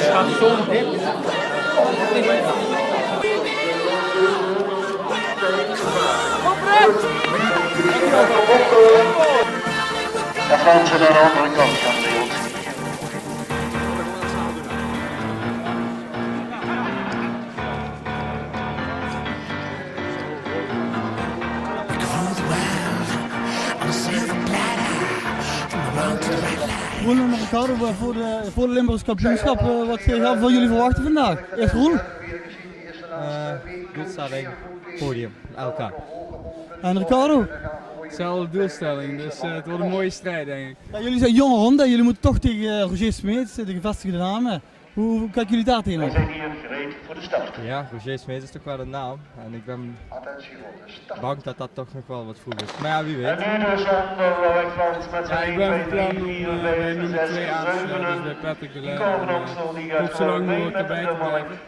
gaat zo meteen. Dan gaan ze naar de andere kant gaan, Leon. Roel en Ricardo voor de Limburgse kampioenschap. Wat gaan we van jullie verwachten vandaag? Eerst Roel. Doelstelling, podium, elkaar. En Ricardo. Hetzelfde doelstelling, dus het wordt een mooie strijd denk ik. Ja, jullie zijn jonge honden, jullie moeten toch tegen Roger Smeets, de gevestigde namen. Hoe kijken jullie daar tegen op? We zijn hier gereed voor de start. Ja, Roger Smeets is toch wel een naam. En ik ben bang dat dat toch nog wel wat vroeg is. Maar ja, wie weet. En nu dus onderweg met zijn Ik ben van plan om nummer 2 aan te sluiten, dus bij Patrick de Leij. Ik hoop zo lang mogelijk erbij te blijven.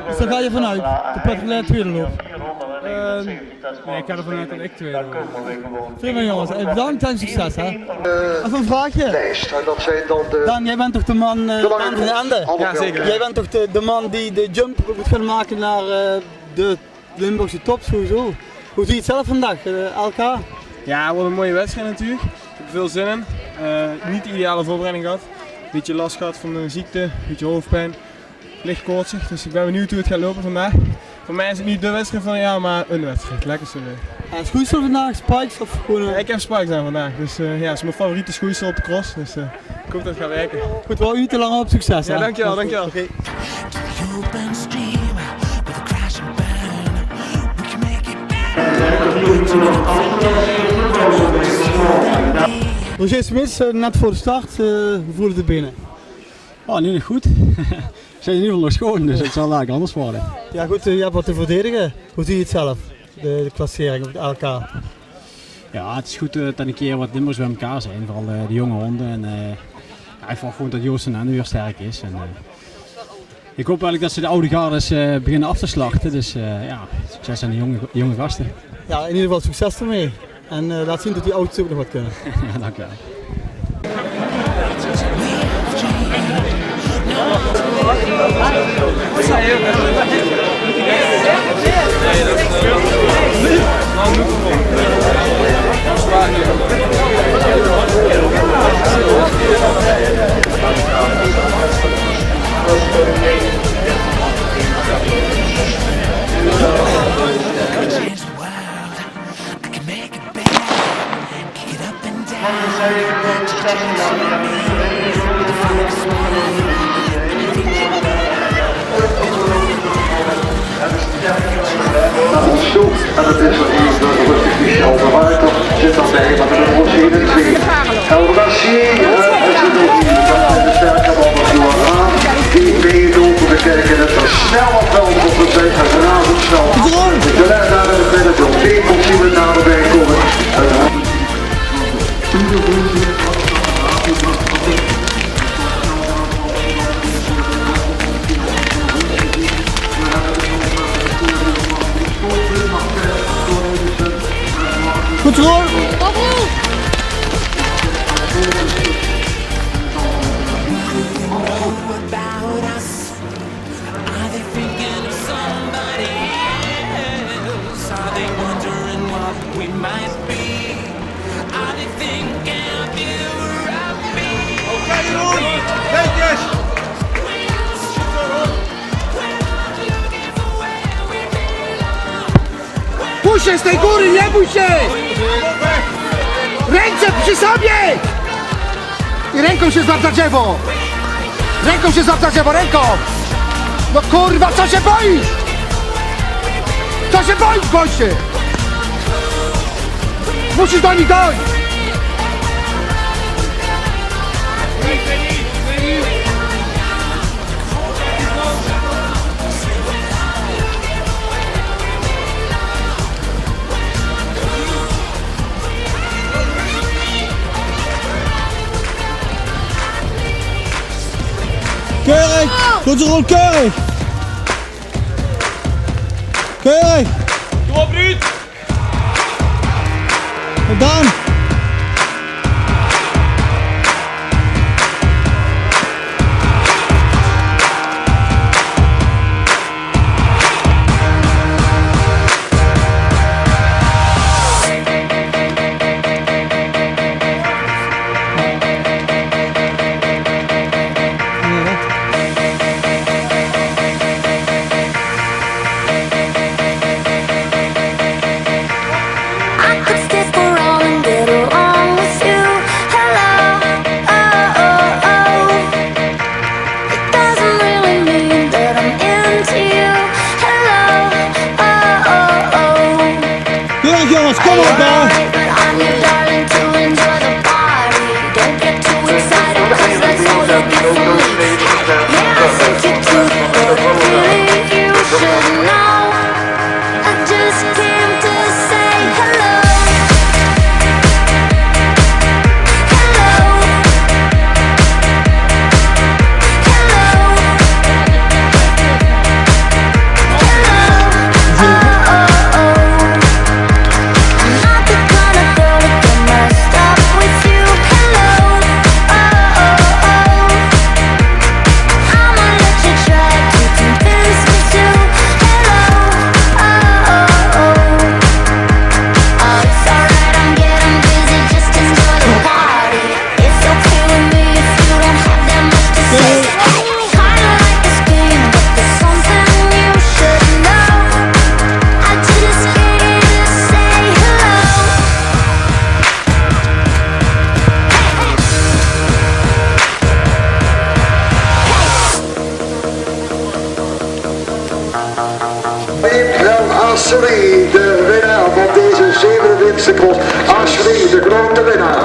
Dus daar ga je vanuit, de Patrick de Leij tweede loop. Nee, ik ga ervan uit dat ik tweede word. Prima jongens, bedankt en succes hè. Even een vraagje. En dat zijn dan de... Dan, jij bent toch de man van de Ende? Ja, zeker. Jij bent toch de man die de jump moet gaan maken naar de Limburgse top sowieso. Hoe zie je het zelf vandaag, LK? Ja, het wordt een mooie wedstrijd natuurlijk. Ik heb er veel zin in. Niet de ideale voorbereiding gehad. Een beetje last gehad van een ziekte, een beetje hoofdpijn. Licht koortsig, dus ik ben benieuwd hoe het gaat lopen vandaag. Voor mij is het niet de wedstrijd van het jaar, maar een wedstrijd. Lekker zo weer. En schoeisel vandaag, spikes of gewoon... Ik heb spikes aan vandaag, dus ja, het is mijn favoriete schoeisel op de cross. Dus ik hoop dat het gaat werken. Goed, we houden niet te lang op, succes hè? Ja, dankjewel, dankjewel. Okay. Roger Smeets, net voor de start, hoe voelt het binnen? Oh, nu nog goed. Ze zijn in ieder geval nog schoon, dus het zal eigenlijk anders worden. Ja goed, je hebt wat te verdedigen. Hoe zie je het zelf, de klassering op het LK? Ja, het is goed dat een keer wat Limburgers bij elkaar zijn, vooral de jonge honden. En, ja, ik verwacht gewoon dat Joost en Ende weer sterk is. En, ik hoop eigenlijk dat ze de oude gardes beginnen af te slachten, dus ja, succes aan de jonge gasten. Ja, in ieder geval succes ermee. En laat zien dat die ouders ook nog wat kunnen. Ja, dankjewel. En het is er hier rustig Michel de Ruiter, zit dan bij, maar de wordt hier in 2. El Garcia, het zit ook hier, de sterke man van Johan. Die meedoen, we kijken het versnellen veld op de tijd, het razendsnel. De lijn daar in het midden, de 2 komt zien we naderbij komen. Goed zo! Puszczaj z tej góry, nie bój się! Ręce przy sobie! I ręką się złap za drzewo! Ręką się złap za drzewo, ręką! No kurwa, co się boisz? Co się boisz, goście? Musisz do nich dojść! Keurig! Goed zo, Roel, keurig! Keurig! Kom op, Ruud! Gedaan! Ashley, de winnaar van deze 7e cross. Ashley, de grote winnaar.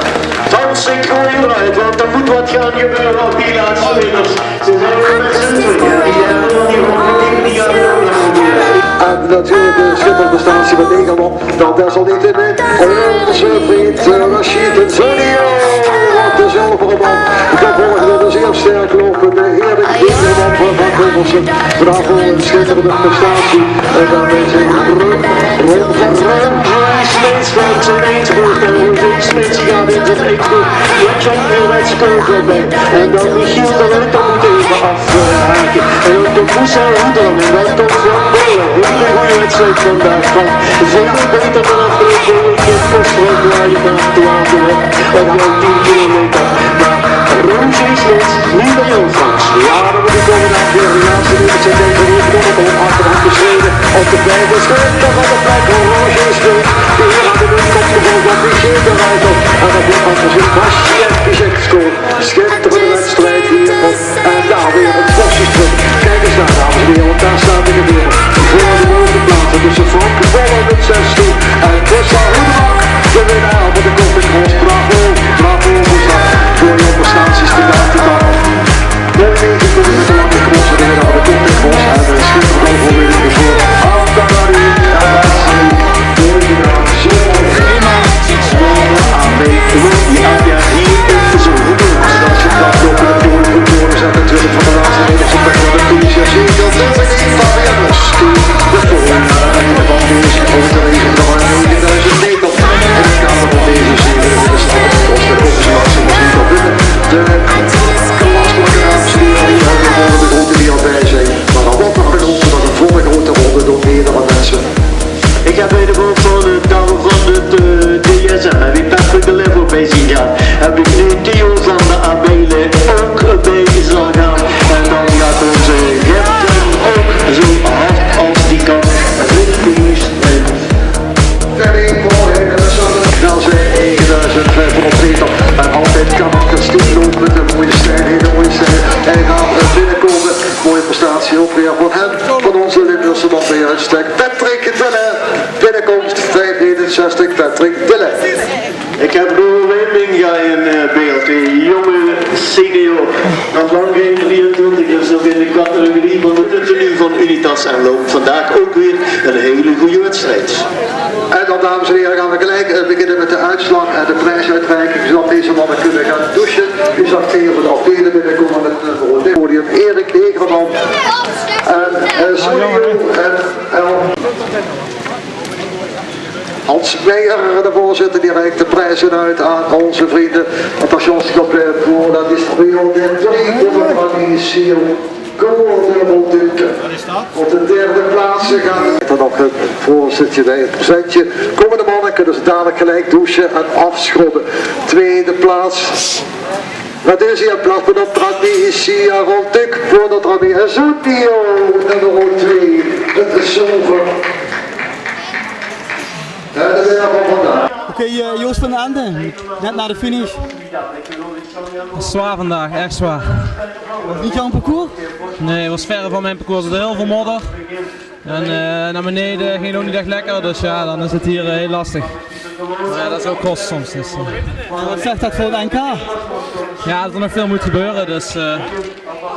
Dan synchroon eruit, want er moet wat gaan gebeuren op die laatste winners. Ze zijn er met z'n tweeën, die hebben nog niet opgediend, die gaan er nog proberen. En natuurlijk de schitterende prestatie van Nederland, dan desalniettemin onze vriend Rashid Antonio. Wat een zilveren man, gevolgd door de zeer sterk lopende Erik Dingerman van Van Gubbersen. Bravo, een schitterende prestatie. En daarmee zijn Ron van Rijn Smits van zijn eensbocht en Rosie Smits gaat in zijn eensbocht. Jack Wilwets kogel mee. En dan Michiel de Wet om het even afhaken. En ook de Moussa Hoedel en dan Tom van Bolen. Een goede wedstrijd vandaag van. Veel beter dan afgelopen weekend. Postwerk waar je vanaf 12 hebt. Op jouw 10 kilometer. Maar Rosie Smits, niet bij ons Frans. Ja, dan moet ik komen naar de laatste minuten zijn deze weer op achterhand geschreven. Op de vijfde schritter van de plek van Roger Smits. De heer aan de muur komt gewoon van Michiel de Wet op. En dat wordt van gezien Basje gescoord. Schitterende wedstrijd hier. En daar weer het Vosjes terug. Kijk eens daar, dames en heren, want daar staat in de wereld. Voor de mooiste plaatsen tussen Frank Voller met 16 en Tessa Hoedemak. De winnaar van de Koppelkroos. Bravo, bravo voor je prestaties te laten gaan. Mooi meegekomen te laten crossen, de winnaar van de Koppelkroos. En de schitterende overwinning voor Antanari en Wesley. De winnaar zo hier in de zon. En als je dat op de toren zet natuurlijk van de laatste meters op weg naar de finish. Ja, zie je dat Dominique Fabianus. De volgende van deze grote race van 9000 meter. En het kader van deze 7e stand kost de koppersmaximum was niet op winnen. De klasplakken aansturen, die hebben de grote die al bij zijn. Maar dan wordt nog genoemd dat een volle grote ronde door meerdere mensen. Ik heb bij de boot van de dame van het DSM, heb ik Patrick de Level bij zien gaan. Heb ik nu Theo van de Abele ook bij zal gaan. En dan gaat onze Repten ook zo hard als die kan. Richting Smit. Dan zijn 9500 meter. En altijd kan het kasteel lopen met een mooie stijl, hele mooie stijl. En gaat binnenkomen. Mooie prestatie ook weer van hem. Van onze Limburgse man bij uitstek. Patrick Dille. Binnenkomst 561 Patrick Dille. Ik heb Roel Wendinga in beeld. Een jonge senior. Nog lang geen 24, dus nog in de categorie van de tenue van Unitas en loopt vandaag ook weer een hele goede wedstrijd. En dan, dames en heren, gaan we gelijk beginnen met de uitslag en de prijsuitreiking, zodat deze mannen kunnen gaan douchen. U zag tegen de afdeling binnenkomen met het podium Erik Negerman en Solio en Hans Meijer, de voorzitter, die reikt de prijzen uit aan onze vrienden. Attention, s'il vous plaît, pour la distribution des prix de notre ici op de derde plaats gaan we nog een voorzitje bij het presentje. Komende mannen kunnen ze dadelijk gelijk douchen en afschrobben. Tweede plaats. La deuxième place pour notre ami ici à Rontuc, pour notre ami Azotio, nummer 2, het is zilver. En de winnaar van vandaag. Oké, Joost van den Ende, net na de finish. Zwaar vandaag, echt zwaar. Was niet jouw parcours? Nee, het was verre van mijn parcours. Er zat heel veel modder. En naar beneden ging het ook niet echt lekker, dus ja, dan is het hier heel lastig. Maar ja, dat is ook cross soms. Dus, Wat zegt dat voor het NK? ja, dat er nog veel moet gebeuren, dus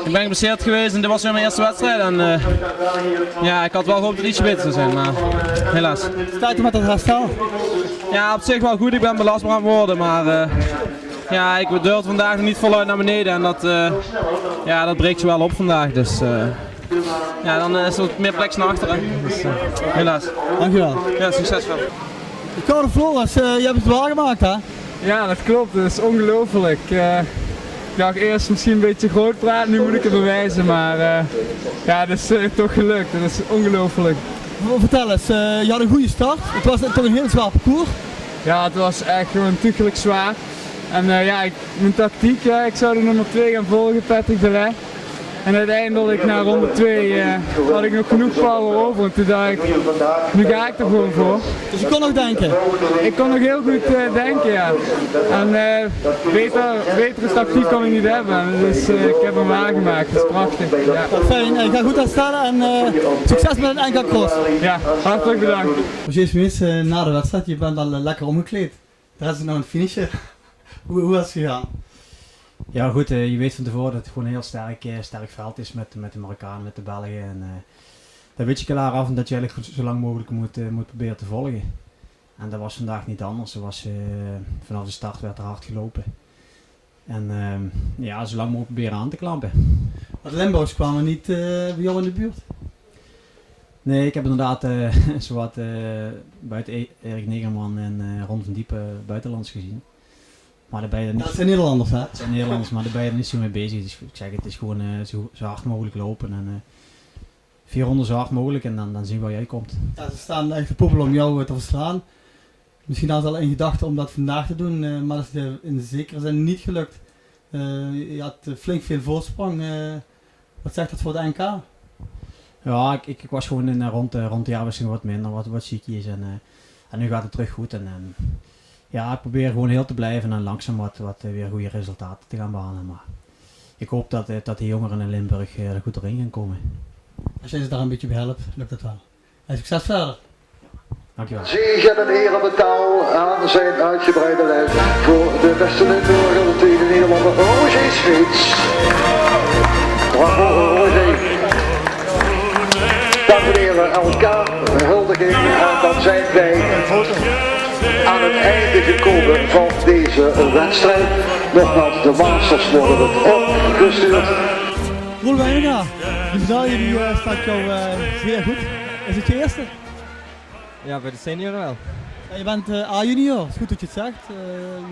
ik ben geblesseerd geweest en dit was weer mijn eerste wedstrijd. En ja, ik had wel gehoopt dat het ietsje beter zou zijn, maar helaas. Staat er met het herstel? Ja, op zich wel goed, ik ben belastbaar aan het worden, maar ja, ik durfde vandaag nog niet voluit naar beneden en dat, ja, dat breekt je wel op vandaag. Dus ja, dan is er wat meer plek naar achteren. Dus, helaas. Dankjewel. Ja, succes wel. De Koude Floris, je hebt het waargemaakt hè? Ja, dat klopt. Dat is ongelooflijk. Ik dacht eerst misschien een beetje groot praten, nu moet ik het bewijzen, maar ja, dat is toch gelukt. Dat is ongelooflijk. Vertel eens, je had een goede start. Het was toch een heel zwaar parcours? Ja, het was echt gewoon tuchelijk zwaar. En ja, mijn tactiek, ik zou de nummer 2 gaan volgen, Patrick de Ley. En uiteindelijk na ronde 2 had ik nog genoeg power over en toen dacht ik, nu ga ik er gewoon voor. Dus je kon nog denken? Ik kon nog heel goed denken, ja. En betere tactiek kon ik niet hebben, dus ik heb hem aangemaakt, dat is prachtig. Ja. Fijn, ik ga goed herstellen en succes met het NK Cross. Ja, hartelijk bedankt. Roger na de wedstrijd, je bent al lekker omgekleed. Daar is het nog een finisher. Hoe was het gegaan? Ja goed, je weet van tevoren dat het gewoon een heel sterk veld is met de Marokkanen, met de Belgen. En daar weet je klaar af dat je eigenlijk zo lang mogelijk moet proberen te volgen. En dat was vandaag niet anders. Vanaf de start werd er hard gelopen. En ja, zo lang mogelijk proberen aan te klampen. Maar de Limburgers kwamen niet bij jou in de buurt? Nee, ik heb inderdaad zowat buiten Erik Negerman en Ron van Diepen buitenlands gezien. Maar daar ben je er niet... Dat zijn Nederlanders, hè? Het zijn Nederlanders, maar daar ben je er niet zo mee bezig. Dus ik zeg, het is gewoon zo hard mogelijk lopen. En 4 ronden zo hard mogelijk en dan zien we waar jij komt. Ja, ze staan echt te popelen om jou te verslaan. Misschien hadden ze al in gedachten om dat vandaag te doen, maar dat is in de zekere zin niet gelukt. Je had flink veel voorsprong. Wat zegt dat voor de NK? Ja, ik was gewoon rond de jaarwisseling wat minder, wat ziekjes en nu gaat het terug goed. En ja, ik probeer gewoon heel te blijven en langzaam wat weer goede resultaten te gaan behalen. Maar ik hoop dat de jongeren in Limburg er goed doorheen gaan komen. Als jij ze daar een beetje bij helpt, lukt het wel. En succes verder. Dankjewel. Zegen en erebetaal aan zijn uitgebreide lijst voor de beste Limburger, de tweede Nederlander Roger Smeets. Bravo Roger. Dames en heren, elkaar huldiging en dan zijn wij aan het einde gekomen van deze wedstrijd. Nogmaals, de Masters worden het opgestuurd. Roel Wijnega, de medaille die staat jou zeer goed. Is het je eerste? Ja, bij de senioren wel. Ja, je bent A-junior, het is goed dat je het zegt.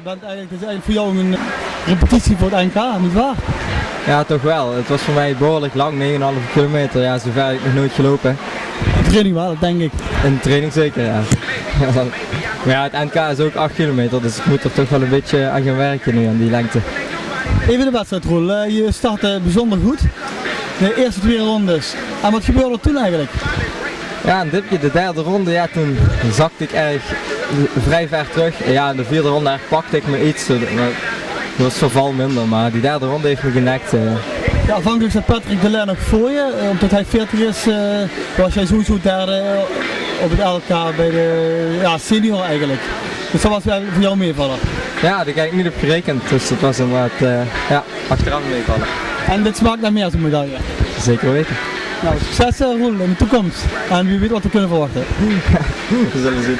Het is eigenlijk voor jou een repetitie voor het NK, niet waar? Ja, toch wel. Het was voor mij behoorlijk lang, 9,5 kilometer. Ja, zover heb ik nog nooit gelopen. In training wel, dat denk ik. In de training zeker, ja. Maar ja, het NK is ook 8 kilometer, dus ik moet er toch wel een beetje aan gaan werken nu, aan die lengte. Even de wedstrijd, Roel. Je startte bijzonder goed. De eerste 2 rondes. En wat gebeurde er toen eigenlijk? Ja, een dipje, de derde ronde, ja, toen zakte ik erg vrij ver terug. Ja, de vierde ronde pakte ik me iets, dat was verval minder, maar die derde ronde heeft me genekt. Ja, afhankelijk zat Patrick de Leer nog voor je, omdat hij 40 is, was jij sowieso derde op het LK bij de senior eigenlijk. Dus dat was voor jou meevallen. Ja, daar heb ik niet op gerekend, dus dat was inderdaad achteraf meevallen. En dit smaakt naar meer als een medaille? Zeker weten. Nou, succes Roel in de toekomst en wie weet wat we kunnen verwachten. We zullen zien.